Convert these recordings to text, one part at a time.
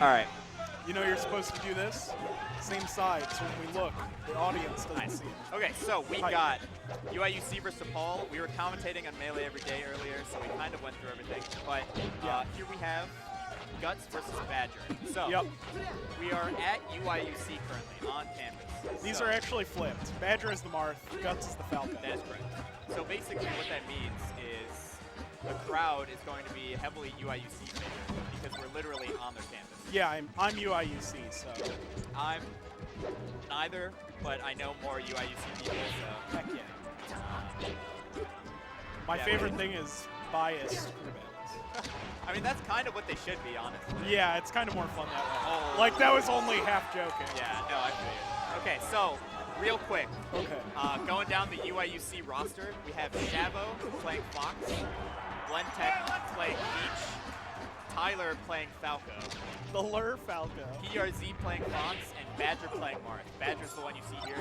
All right. You know you're supposed to do this? Same side, so when we look, the audience doesn't see it. Okay, so we Hi. got UIUC versus DePaul. We were commentating on Melee every day earlier, so we kind of went through everything. But here we have Guts versus Badger. So we are at UIUC currently on campus. These are actually flipped. Badger is the Marth, Guts is the Falcon. That is correct. So basically what that means is the crowd is going to be heavily UIUC favored because we're literally on their campus. Yeah, I'm UIUC, so. I'm neither, but I know more UIUC people, so. Heck yeah. My favorite thing is biased ribbons. I mean, that's kind of what they should be, honestly. Yeah, it's kind of more fun that way. Oh. Like, that was only half joking. Yeah, no, I feel you. Okay, so, real quick. Okay. Going down the UIUC roster, we have Shavo playing Fox, Blentech playing Peach, Tyler playing Falco, The Lure Falco. PRZ playing Fox, and Badger playing Marth. Badger's the one you see here.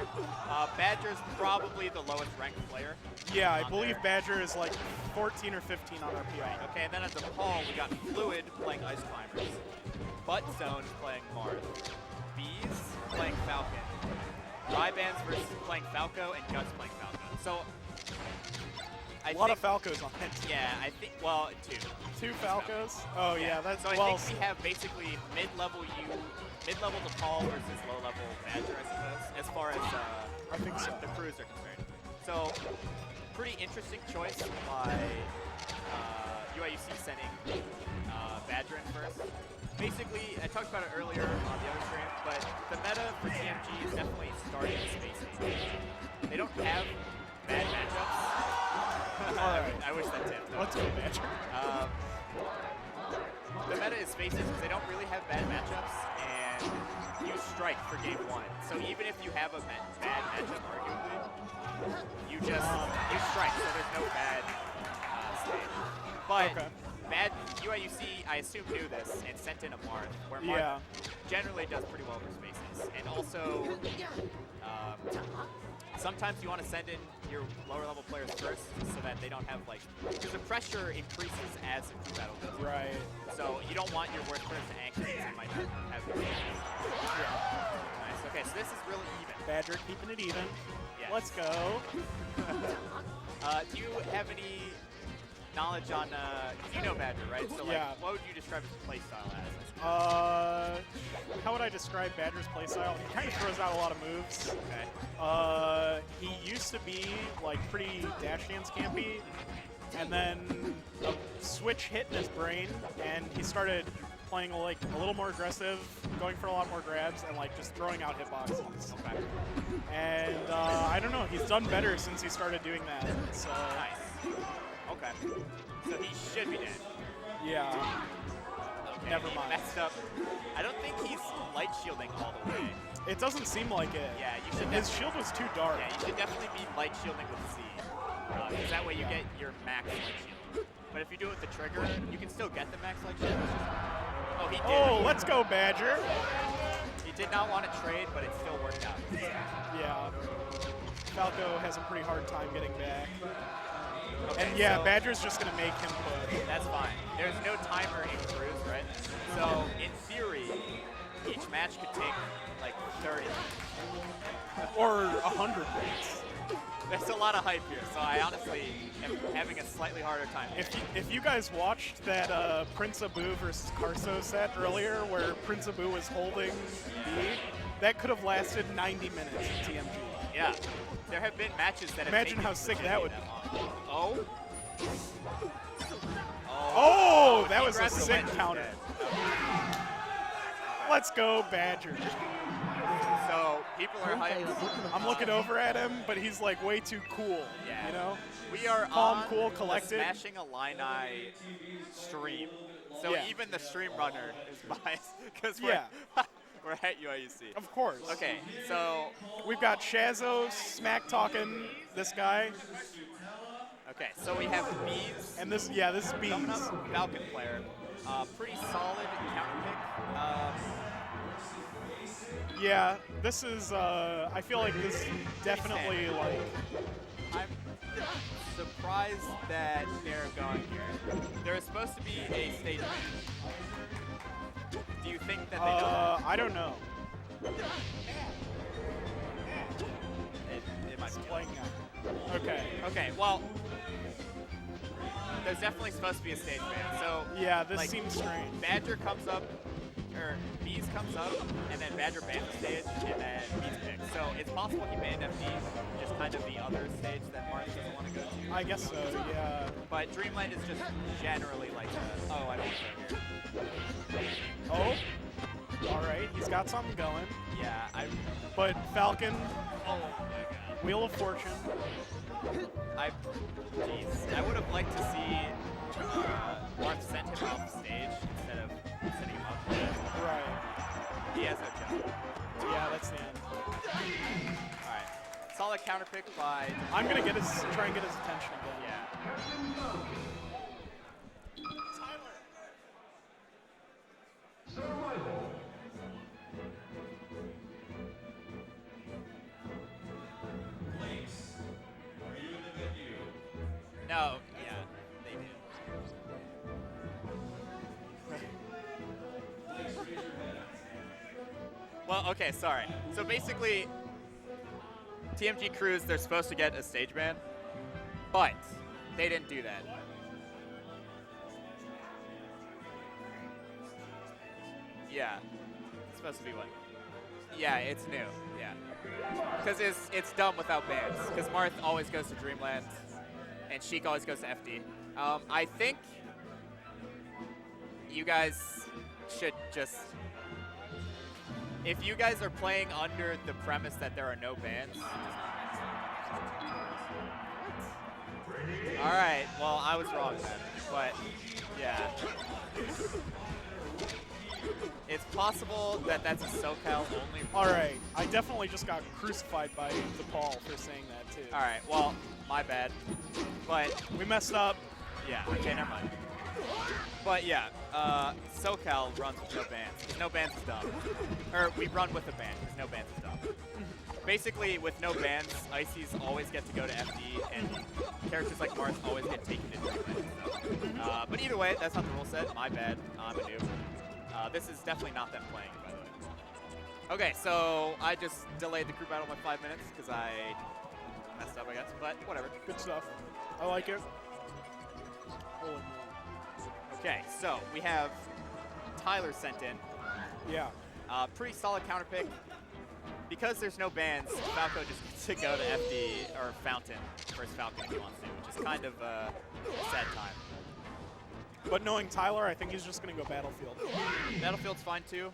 Badger's probably the lowest ranked player. Yeah, I believe Badger is like 14 or 15 on our PR. Right, okay, and then at DePaul, we got Fluid playing Ice Climbers, Butt Zone playing Marth, Bees playing Falcon, Rybans versus playing Falco, and Guts playing Falco. So, a lot of Falcos on that team. Yeah, I think, well, two. Two Falcos? Oh, yeah, that's, so I think we have basically mid-level DePaul versus low-level Badger, I suppose, as far as I think so. the crews are concerned. So, pretty interesting choice by UIUC sending Badger in first. Basically, I talked about it earlier on the other stream, but the meta for TMG is definitely starting in Space Age. They don't have bad matchups. I wish that did. Let's go, Badger. The meta is Space Age because they don't really have bad matchups, and you strike for game one. So even if you have a bad matchup, arguably, you strike, so there's no bad stage. But bad UIUC, I assume, knew this and sent in a Marth, where Marth generally does pretty well for spaces. And also, sometimes you want to send in your lower level players first so that they don't have because the pressure increases as the crew battle goes. Right. So you don't want your worst players to anchor because they might not have good games. Nice. Okay, so this is really even. Badger keeping it even. Yes. Let's go. Do you have any knowledge on, you know Badger, right? So what would you describe his play style as? How would I describe Badger's playstyle? He kind of throws out a lot of moves. Okay. He used to be like pretty dash dance campy, and then a switch hit in his brain, and he started playing like a little more aggressive, going for a lot more grabs, and like just throwing out hitboxes. Okay. And I don't know, he's done better since he started doing that. So. Nice. Okay. So he should be dead. Yeah. Okay. Never mind. Messed up. I don't think he's light shielding all the way. It doesn't seem like it. Yeah, you should. His shield was too dark. Yeah, you should definitely be light shielding with Z, because that way you get your max light shield. But if you do it with the trigger, you can still get the max light shield. Oh, he did. Oh, let's go, Badger. He did not want to trade, but it still worked out. Yeah. Falco has a pretty hard time getting back. Okay, and yeah, so Badger's just going to make him push. That's fine. There's no timer in crews, right? So, in theory, each match could take like 30. Or 100 minutes. There's a lot of hype here, so I honestly am having a slightly harder time. If you guys watched that Prince Abu versus Carso set earlier, where Prince Abu was holding B, that could have lasted 90 minutes in TMG. Yeah. There have been matches that have Imagine how sick that would be. Oh. Oh, that was a sick counter. Let's go, Badger. So, people are hyped. I'm looking over at him, but he's like way too cool, you know? We are calm, on cool, collected. The Smashing Illini stream. So even the stream runner is biased because we're at UIUC. Of course. Okay, so we've got Shazo smack talking this guy. Okay, so we have Bees. And this is Bees. Falcon player. Pretty solid counter pick. Yeah, this is, I feel like this definitely, like... I'm surprised that they're going here. There is supposed to be a stage match. Do you think that they know I don't know. it might It's be. playing now. Okay. Okay, well, there's definitely supposed to be a stage ban. So Yeah, this like, seems strange. Badger comes up, or Bees comes up, and then Badger bans the stage, and then Bees picks. So it's possible he banned FD, just kind of the other stage that Mark doesn't want to go to. I guess so, yeah. But Dreamland is just generally like, oh, I don't want to go here. Oh, all right, he's got something going. Yeah, But Falcon, oh my god. Wheel of Fortune. Jeez, I would have liked to see Mark send him off stage instead of setting him up. Right. He has no jump. Yeah, that's the end. Alright. Solid counter pick by... I'm gonna try and get his attention again. Yeah. No, yeah, they do. Well, okay, sorry. So basically, TMG crews, they're supposed to get a stage ban, but they didn't do that. Yeah, it's supposed to be one. Yeah, it's new, yeah. Because it's dumb without bans, because Marth always goes to Dreamland, and Sheik always goes to FD. I think you guys should just... If you guys are playing under the premise that there are no bans... Alright, well, I was wrong then, but yeah. It's possible that that's a SoCal only. All right, I definitely just got crucified by DePaul for saying that too. All right, well, my bad. But we messed up. Yeah, okay, never mind. But yeah, SoCal runs with no bans. Because no bans is dumb. Or we run with a ban, because no bans is dumb. Basically, with no bans, Ices always get to go to FD, and characters like Marth always get taken into it. So. But either way, that's not the rule set. My bad. I'm a noob. This is definitely not them playing, by the way. Okay, so I just delayed the crew battle by 5 minutes because I messed up, I guess. But whatever. Good stuff. I like it. Holy moly. Okay, so we have Tyler sent in. Yeah. Pretty solid counter pick. Because there's no bans, Falco just gets to go to FD, or Fountain, versus Falcon if he wants to, which is kind of a sad time. But knowing Tyler, I think he's just going to go Battlefield. Battlefield's fine too.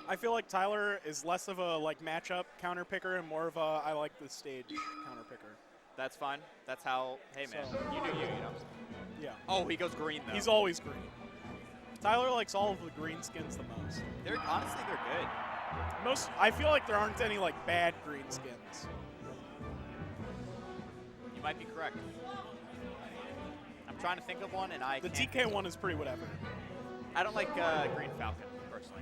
I feel like Tyler is less of a matchup counter picker and more of a I like the stage counter picker. That's fine. That's how. Hey man, So. you do you, you know. Yeah. Oh, he goes green though. He's always green. Tyler likes all of the green skins the most. Honestly, they're good. I feel like there aren't any bad green skins. You might be correct. I'm trying to think of one, and The DK one is pretty whatever. I don't like Green Falcon, personally.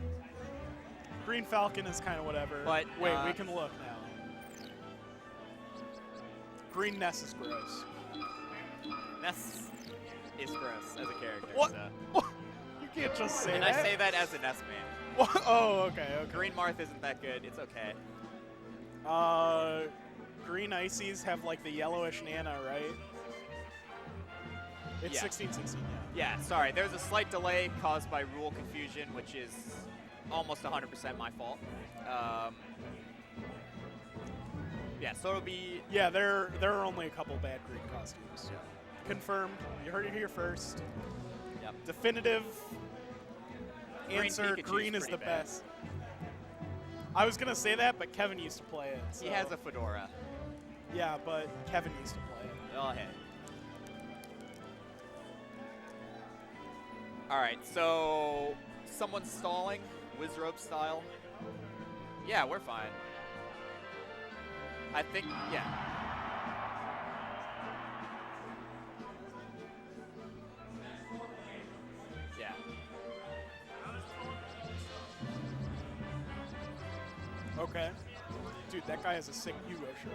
Green Falcon is kind of whatever. But wait, we can look now. Green Ness is gross. Ness is gross as a character. What? So. You can't just say and that. I say that as a Ness man. What? Oh, okay. Green Marth isn't that good. It's okay. Green Ices have the yellowish Nana, right? It's Yeah. 16-16, Yeah, sorry. There's a slight delay caused by rule confusion, which is almost 100% my fault. Yeah, so it'll be... Yeah, there are only a couple bad green costumes. Yeah. Confirmed. You heard it here first. Yep. Definitive answer, Pikachu's green is the pretty bad. best. I was going to say that, but Kevin used to play it. So. He has a fedora. Yeah, but Kevin used to play it. Oh, hey. All right, so someone's stalling, Wizrobe style. Yeah, we're fine. I think, yeah. Yeah. Okay. Dude, that guy has a sick Hugo shirt.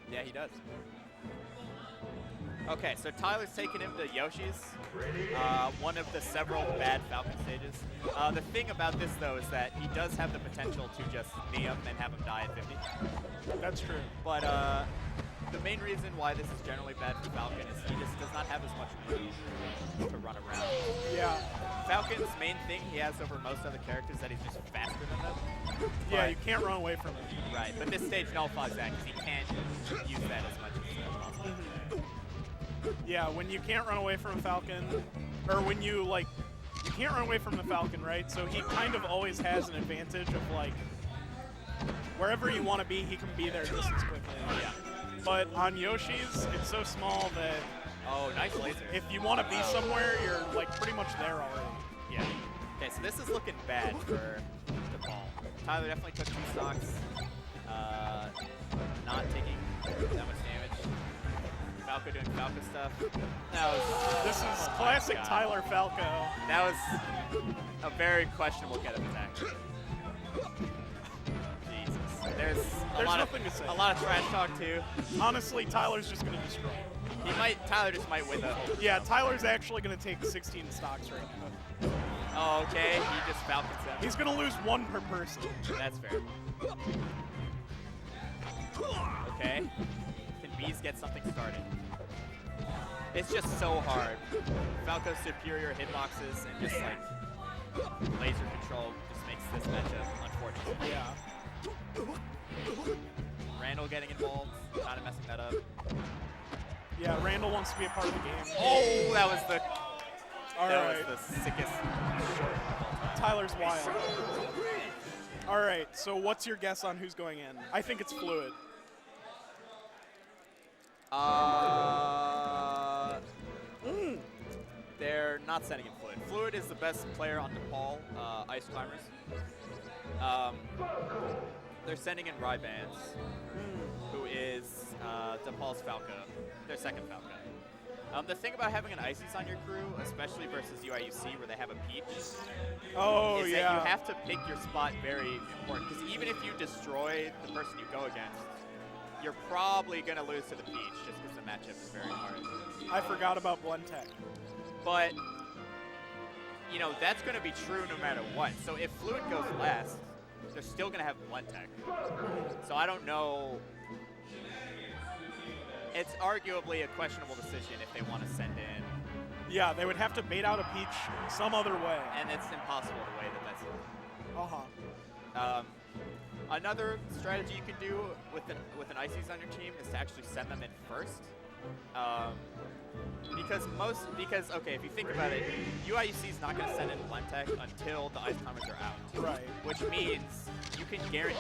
Yeah, he does. Okay, so Tyler's taking him to Yoshi's, one of the several bad Falcon stages. The thing about this, though, is that he does have the potential to just knee him and have him die at 50. That's true. But the main reason why this is generally bad for Falcon is he just does not have as much room to run around. Yeah. Falcon's main thing he has over most other characters is that he's just faster than them. Yeah, you can't run away from him. Right, but this stage nullifies that because he can't use that as much as possible. Yeah, when you can't run away from a Falcon, or when you can't run away from the Falcon, right? So he kind of always has an advantage of wherever you want to be, he can be there just as quickly. Yeah. But on Yoshi's, it's so small that oh, nice laser. if you want to be somewhere, you're pretty much there already. Yeah. Okay, so this is looking bad for DePaul. Tyler definitely took 2 stocks. Not taking that much damage. Falco doing Falco stuff. This is classic Tyler Falco. That was a very questionable get-up attack. Jesus. There's nothing to say. A lot of trash talk too. Honestly, Tyler's just going to destroy him. Tyler just might win the whole. Yeah, Tyler's actually going to take 16 stocks right now. Oh, okay. He just Falcons him. He's going to lose 1 per person. That's fair. Okay. Can Bees get something started? It's just so hard. Falco's superior hitboxes and just laser control just makes this matchup unfortunate. Yeah. Randall getting involved, kind of messing that up. Yeah, Randall wants to be a part of the game. Oh, that was the Alright. was the sickest short of all time. Tyler's wild. Alright, so what's your guess on who's going in? I think it's Fluid. They're not sending in Fluid. Fluid is the best player on DePaul, Ice Climbers. They're sending in Rybans, who is DePaul's Falco, their second Falco. The thing about having an Ices on your crew, especially versus UIUC where they have a Peach, is that you have to pick your spot very important. Because even if you destroy the person you go against, you're probably going to lose to the Peach just because the matchup is very hard. I forgot about Blend Tech. But, that's going to be true no matter what. So if Fluid goes last, they're still going to have Blend Tech. So I don't know. It's arguably a questionable decision if they want to send in. Yeah, they would have to bait out a Peach some other way. And it's impossible the way that that's another strategy you can do with an Ices on your team is to actually send them in first. Because okay, if you think about it, UIUC is not going to send in Blend Tech until the Ice Climbers are out. Right. Which means you can guarantee.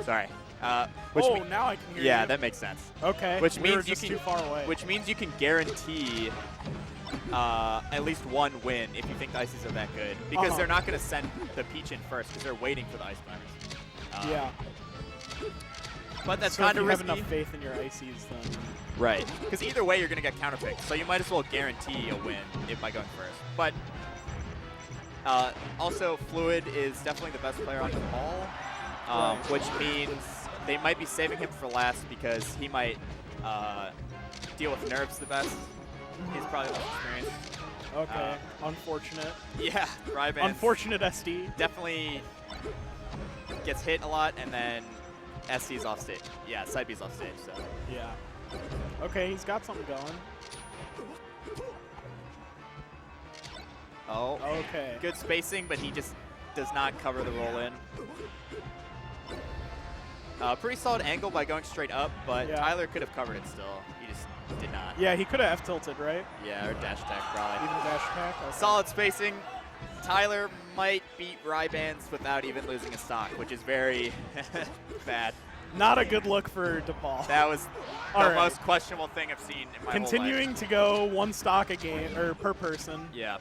Sorry. Now I can hear you. Yeah, that makes sense. Okay. Which means just too far away. Which means you can guarantee at least 1 win if you think the Ices are that good, because they're not going to send the Peach in first because they're waiting for the Ice Climbers. Yeah. But that's so kind of risky. You have enough faith in your Ices, then. Right. Because either way, you're going to get counterpicked, so you might as well guarantee a win by going first. But also, Fluid is definitely the best player on DePaul, which means they might be saving him for last because he might deal with nerves the best. He's probably less experienced. Okay. Unfortunate. Yeah, Ryban. Unfortunate SD. Definitely gets hit a lot, and then SD's off stage. Yeah, side B's off stage, so. Yeah. Okay, he's got something going. Oh. Okay. Good spacing, but he just does not cover the roll in. Pretty solid angle by going straight up, but Tyler could have covered it still. He just did not. Yeah, he could have F-tilted, right? Yeah, or dash attack probably. Even dash attack? Okay. Solid spacing. Tyler might beat Rybans without even losing a stock, which is very bad. Not a good look for DePaul. That was the most questionable thing I've seen in my whole life. Continuing to go 1 stock a game, or per person. Yeah.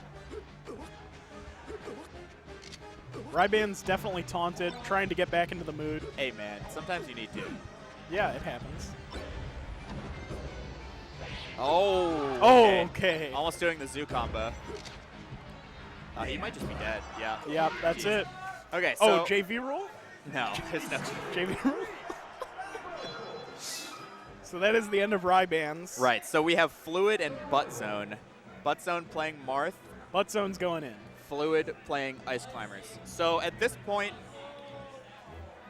Ryban's definitely taunted, trying to get back into the mood. Hey man, sometimes you need to. Yeah, it happens. Oh. Okay. Almost doing the zoo combo. He might just be dead. Yeah. Yeah, that's it. Okay. So JV rule? No, there's no JV rule. So So that is the end of Rybands. Right, so we have Fluid and Butt Zone. Butt Zone playing Marth. Butt Zone's going in. Fluid playing Ice Climbers. So at this point,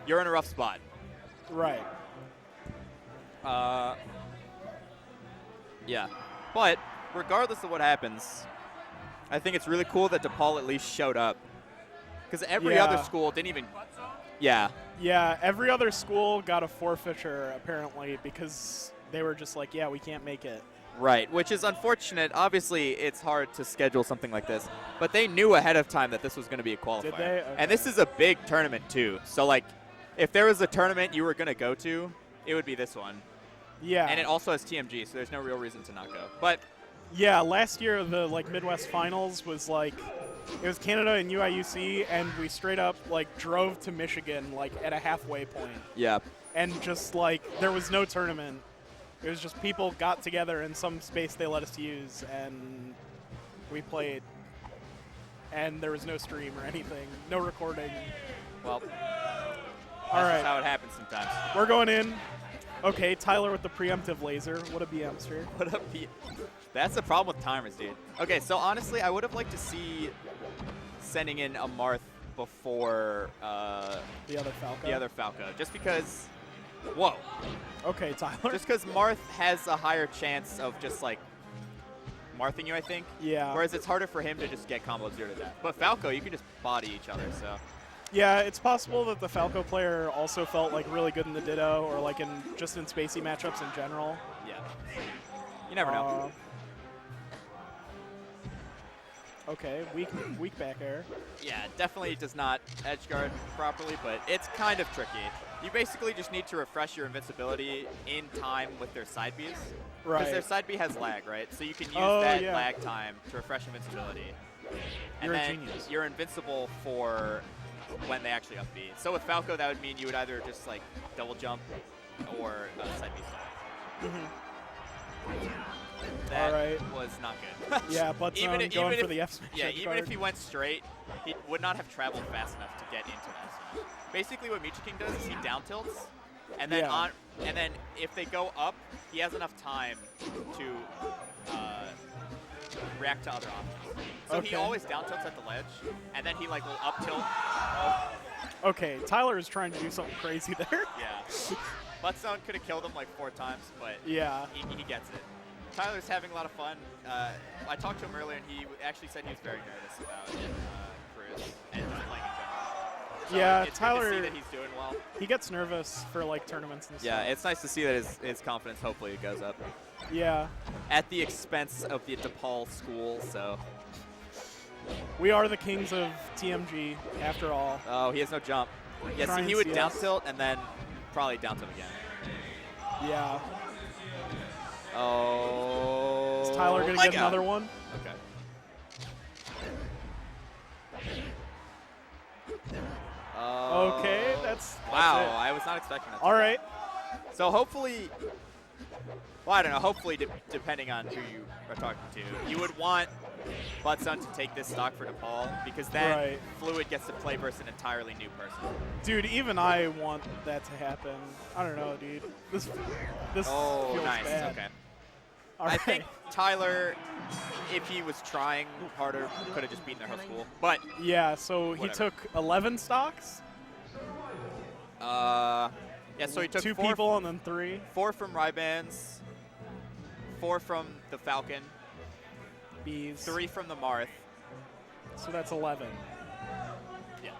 you're in a rough spot. Right. Yeah. But regardless of what happens, I think it's really cool that DePaul at least showed up. Because every other school didn't even... Yeah. Yeah, every other school got a forfeiture, apparently, because they were just like, yeah, we can't make it. Right, which is unfortunate. Obviously, it's hard to schedule something like this. But they knew ahead of time that this was going to be a qualifier. Did they? Okay. And this is a big tournament, too. So, like, if there was a tournament you were going to go to, it would be this one. Yeah. And it also has TMG, so there's no real reason to not go. But yeah, last year the Midwest Finals was like, it was Canada and UIUC, and we straight up like drove to Michigan like at a halfway point. yeah. And just like there was no tournament. It was just people got together in some space they let us use, and we played. And there was no stream or anything, no recording. Well, All that's right, just how it happens sometimes. we're going in. Okay, Tyler with the preemptive laser. What a BMster. What up, Pete? That's the problem with timers, dude. Okay, so honestly, I would have liked to see sending in a Marth before The other Falco. the other Falco, just because. Whoa. Okay, Tyler. Just because Marth has a higher chance of just like Marthing you, I think. Yeah. Whereas it's harder for him to just get combo 0 to death. But Falco, you can just body each other, so. Yeah, it's possible that the Falco player also felt like really good in the Ditto, or like in just in spacey matchups in general. Yeah. You never know. Okay, weak back air. Yeah, definitely does not edge guard properly, but it's kind of tricky. You basically just need to refresh your invincibility in time with their side Bs. Right. Because their side B has lag, right? So you can use Oh, that yeah. lag time to refresh invincibility. And You're a then genius. you're invincible for when they actually up B. So with Falco, that would mean you would either just like double jump or side B style. That Alright. was not good. Yeah, but going for the F smash. Yeah, edge even guard. if he went straight, he would not have traveled fast enough to get into that smash. Basically, what Michi King does is he down tilts, and then and then if they go up, he has enough time to react to other options. So he always down tilts at the ledge, and then he like will up tilt. Okay, Tyler is trying to do something crazy there. Yeah. Butt Zone could have killed him like 4 times, but Yeah. he gets it. Tyler's having a lot of fun. I talked to him earlier, and he actually said he was very nervous about Cruise and just playing in general. So Yeah, it's Tyler. good to see that he's doing well. He gets nervous for like tournaments and Yeah, stuff. it's nice to see that his confidence hopefully goes up Yeah. at the expense of the DePaul school. So. We are the kings of TMG, after all. Oh, he has no jump. Yeah, Try see, he and would CS. down tilt and then probably down tilt again. Yeah. Oh. Is Tyler going to my get God. another one? Okay. Okay, that's Wow, it. I was not expecting that. All right. So hopefully, well, I don't know. Hopefully, depending on who you are talking to, you would want Butt Zone to take this stock for DePaul because then Right. Fluid gets to play versus an entirely new person. Dude, even I want that to happen. I don't know, dude. This Oh, feels nice. bad. Okay. All I right. think Tyler, if he was trying harder, could have just beaten their whole school. But Yeah, so he Whatever. took 11 stocks, yeah, so he took 2 four, people and then 3. 4 from Rybands, 4 from the Falcon, Bees. 3 from the Marth. So that's 11. Yeah.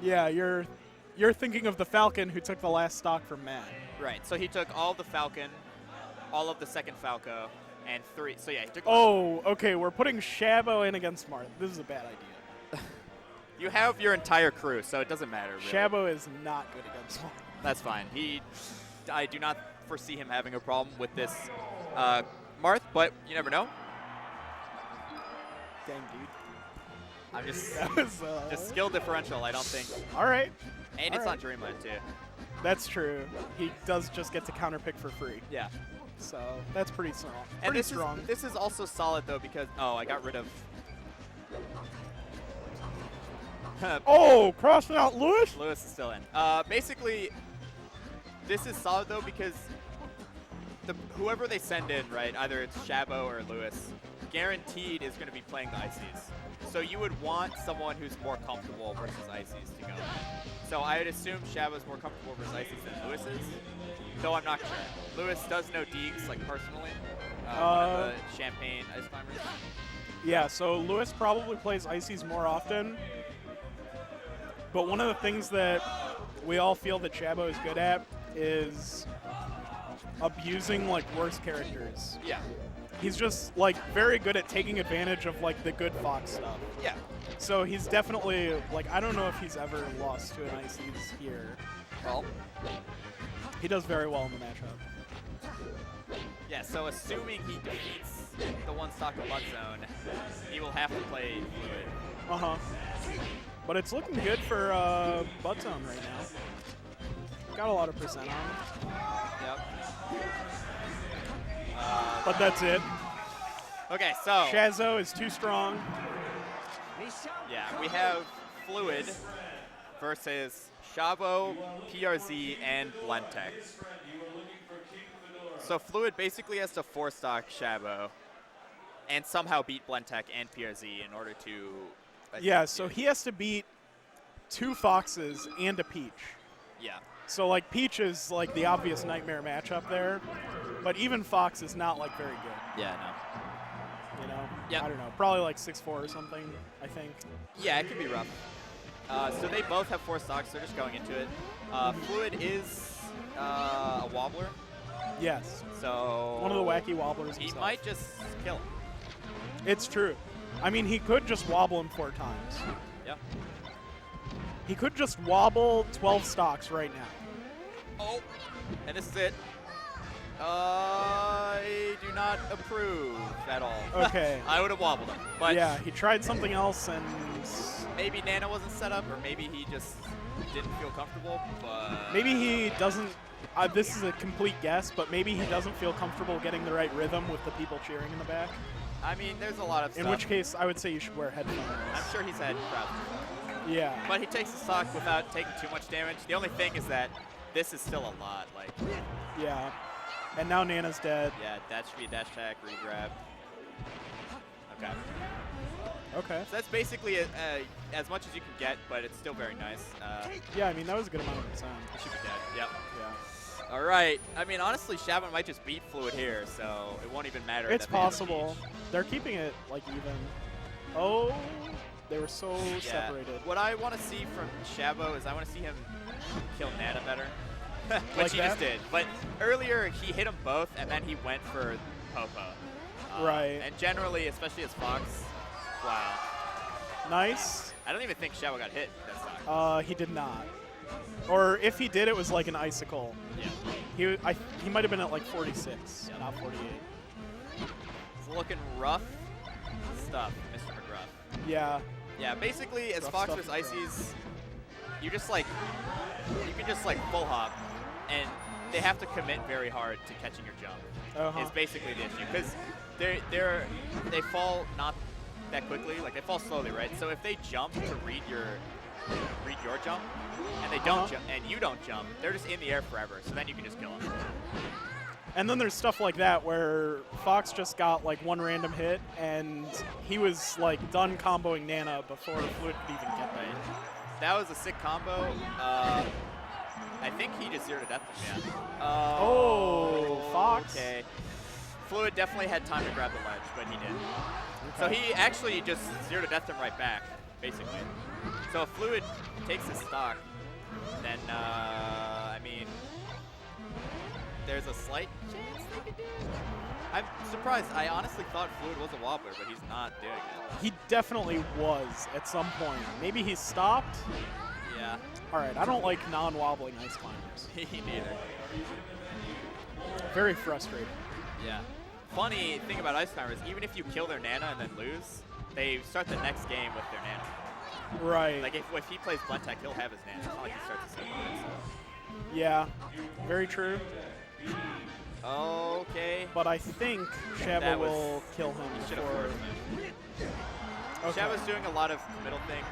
Yeah, you're thinking of the Falcon who took the last stock from Matt. Right. So he took all of the Falcon, all of the second Falco, and 3. So yeah, he took. Oh, okay, we're putting Shabo in against Mart. This is a bad idea. You have your entire crew, so it doesn't matter. Really. Shabo is not good against Mart. That's fine. I do not foresee him having a problem with this Marth, but you never know. Dang, dude. I'm just That was, just skill differential. I don't think, all right. and All it's right. on Dreamland too. That's true. He does just get to counterpick for free. Yeah. So that's pretty strong. And Pretty strong. this is also solid though because I got rid of. Oh, crossing out Lewis? Lewis is still in. Basically, this is solid though because whoever they send in, right, either it's Shabo or Lewis, guaranteed is going to be playing the Ices. So you would want someone who's more comfortable versus Ices to go. So I would assume Shabo's more comfortable versus Ices than Lewis is, though I'm not sure. Lewis does know Deeks, like personally, one of the Champaign ice climbers. Yeah, so Lewis probably plays Ices more often. But one of the things that we all feel that Shabo is good at is abusing like worse characters. Yeah. He's just like very good at taking advantage of like the good Fox stuff. Yeah. So he's definitely like, I don't know if he's ever lost to an Ices here. Well. He does very well in the matchup. Yeah, so assuming he defeats the one stock of Butt Zone, he will have to play Fluid. Uh-huh. But it's looking good for Butt Zone right now. Got a lot of percent on him. Yep. But that's it. Okay, so. Shazo is too strong. Yeah, we have Fluid versus Shabo, PRZ, and Blentech. So Fluid basically has to 4-stock Shabo and somehow beat Blentech and PRZ in order to. Yeah, so he has to beat 2 Foxes and a Peach. Yeah. So like Peach is like the obvious nightmare matchup there, but even Fox is not like very good. Yeah, no. You know? Yep. I don't know, probably like 6'4" or something, I think. Yeah, it could be rough. So they both have 4 stocks, they're just going into it. Fluid is a wobbler. Yes. So one of the wacky wobblers he himself. might just kill him. It's true. I mean, he could just wobble him 4 times. Yep. He could just wobble 12 stocks right now. Oh, and this is it. I do not approve at all. Okay. I would have wobbled him, but yeah, he tried something else and maybe Nana wasn't set up, or maybe he just didn't feel comfortable. But maybe he doesn't. This is a complete guess, but maybe he doesn't feel comfortable getting the right rhythm with the people cheering in the back. I mean, there's a lot of stuff. In which case, I would say you should wear headphones. I'm sure he's had crowds. Yeah. But he takes the stock without taking too much damage. The only thing is that this is still a lot. Like. Yeah. And now Nana's dead. Yeah, that should be a dash attack, regrab. Okay. Okay. So that's basically as much as you can get, but it's still very nice. Yeah, I mean, that was a good amount of percent. He should be dead. Yep. Yeah. All right. I mean, honestly, Shabo might just beat Fluid here, so it won't even matter. It's that they have a possible. Peach. They're keeping it, like, even. Oh, they were so separated. What I want to see from Shabo is I want to see him kill Nana better. Which Like he that? just did. But earlier, he hit them both, and then he went for Popo. Right. And generally, especially as Fox, wow. Nice. I don't even think Shabo got hit that time. He did not. Or if he did, it was like an icicle. Yeah. He might have been at like 46, not 48. It's looking rough stuff, Mr. McGruff. Yeah. Yeah, basically, as Rough Fox stuff versus is rough. Ices, you can just like full hop, and they have to commit very hard to catching your jump. Is basically the issue because they fall not that quickly, like they fall slowly, right? So if they jump to read your jump, and they don't jump, and you don't jump, they're just in the air forever. So then you can just kill them. And then there's stuff like that where Fox just got like one random hit, and he was like done comboing Nana before Fluid could even get there. That was a sick combo. I think he just 0 to death him, yeah. Oh, Fox. Okay. Fluid definitely had time to grab the ledge, but he didn't. Okay. So he actually just 0 to death him right back, basically. So if Fluid takes his stock, then, I mean, there's a slight chance they could do it. I'm surprised. I honestly thought Fluid was a wobbler, but he's not doing it. He definitely was at some point. Maybe he stopped. Yeah. All right, I don't like non-wobbling ice climbers. Me neither. Very frustrating. Yeah. Funny thing about ice climbers, even if you kill their Nana and then lose, they start the next game with their Nana. Right. Like if he plays Blentech, he'll have his Nana. It's not like he starts the same way. So. Yeah, very true. Okay. But I think Shabo will kill him He should have before. forced him. Okay. Shabo's doing a lot of middle things.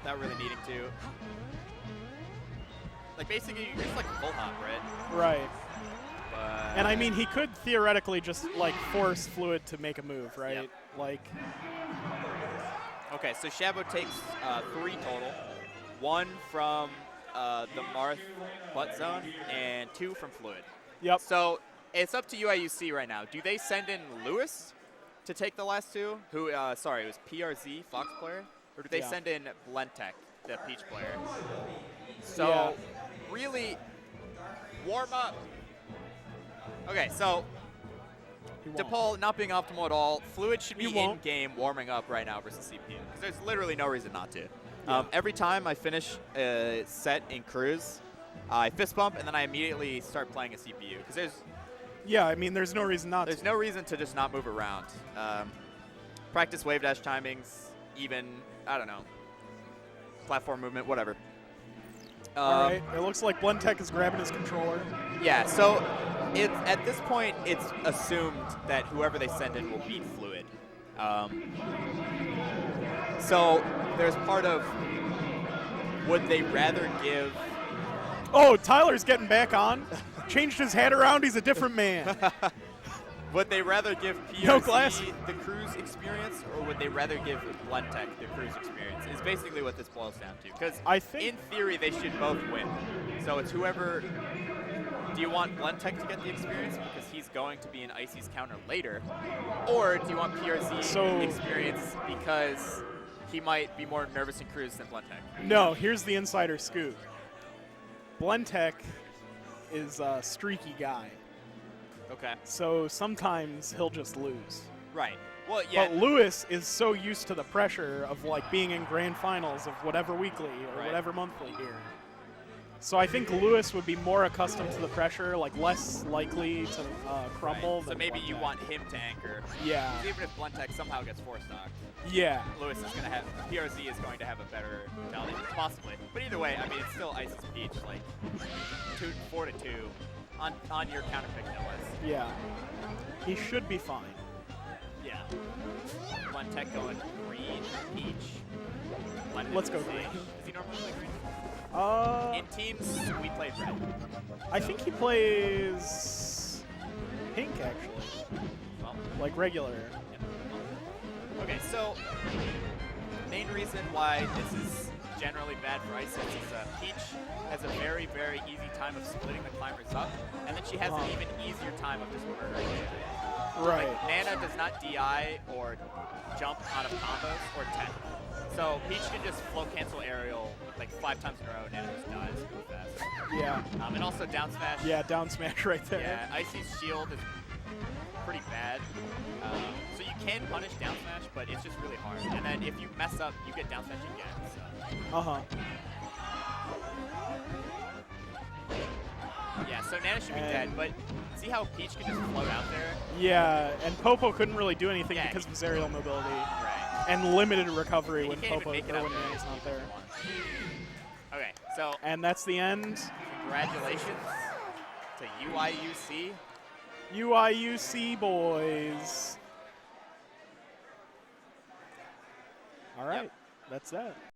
without really needing to. Like, basically, you're just like full hop, right? Right. But And I mean, he could theoretically just like force Fluid to make a move, right? Yep. Like, okay, so Shabo takes 3 total. 1 from the Marth butt zone and 2 from Fluid. yep. So it's up to UIUC right now. Do they send in Lewis to take the last 2? Who? Sorry, it was PRZ, Fox player? Or do they Yeah. send in Blentek, the Peach player? So Yeah. really, warm up. Okay, so He won't. DePaul not being optimal at all. Fluid should be He won't. in-game warming up right now versus CPU. Because there's literally no reason not to. Yeah. Every time I finish a set in Cruise, I fist bump and then I immediately start playing a CPU. Because Yeah, I mean, there's no reason not there's to. no reason to just not move around. Practice wave dash timings, even, I don't know, platform movement, whatever. All right. It looks like Blentek is grabbing his controller. Yeah, so at this point, it's assumed that whoever they send in will beat Fluid. So there's part of, would they rather give... Oh, Tyler's getting back on. Changed his hat around. He's a different man. Would they rather give No PRC glass. the cruise experience, or would they rather give Blentek the cruise experience? Is basically what this boils down to. Because I think- in theory, they should both win. So it's whoever. Do you want Blentek to get the experience because he's going to be in Icy's counter later, or do you want PRC experience because he might be more nervous in cruise than Blentek? No, here's the insider scoop. Blentek is a streaky guy, Okay. so sometimes he'll just lose. Right. Well, yeah. But Lewis is so used to the pressure of like being in grand finals of whatever weekly or Right. whatever monthly here. So I think Lewis would be more accustomed to the pressure, like less likely to crumble. Right. So than maybe you Blentek. want him to anchor. Yeah. Even if Blentek somehow gets four stocked, Yeah. Lewis is going to have, PRZ is going to have a better mentality, possibly. But either way, I mean, it's still Ice's Peach, like 4-2 on your counter pick, no less. Yeah. He should be fine. Yeah. Blentek going green, Peach. Blended Let's go with green. Sage. Does he normally play green? In teams, we played red. I think he plays pink actually, Well, like regular. yeah. Okay, so main reason why this is generally bad for Ice is Peach has a very, very easy time of splitting the climbers up, and then she has an even easier time of just murdering it. Right. Like, Nana does not DI or jump out of combos or tech. So Peach can just flow cancel aerial like 5 times in a row, Nana just dies really fast. Yeah. And also down smash. Yeah, down smash right there. Yeah, Icy's shield is pretty bad. So you can punish down smash, but it's just really hard. And then if you mess up, you get down smash again. So. Uh-huh. Yeah, so Nana should be dead, but see how Peach can just float out there? Yeah, and Popo couldn't really do anything Yeah. because of his aerial mobility Right. and limited recovery He when can't Popo even make it or out when there. Nana's not there. Okay, so And that's the end. congratulations to UIUC. UIUC boys. All right, that's that.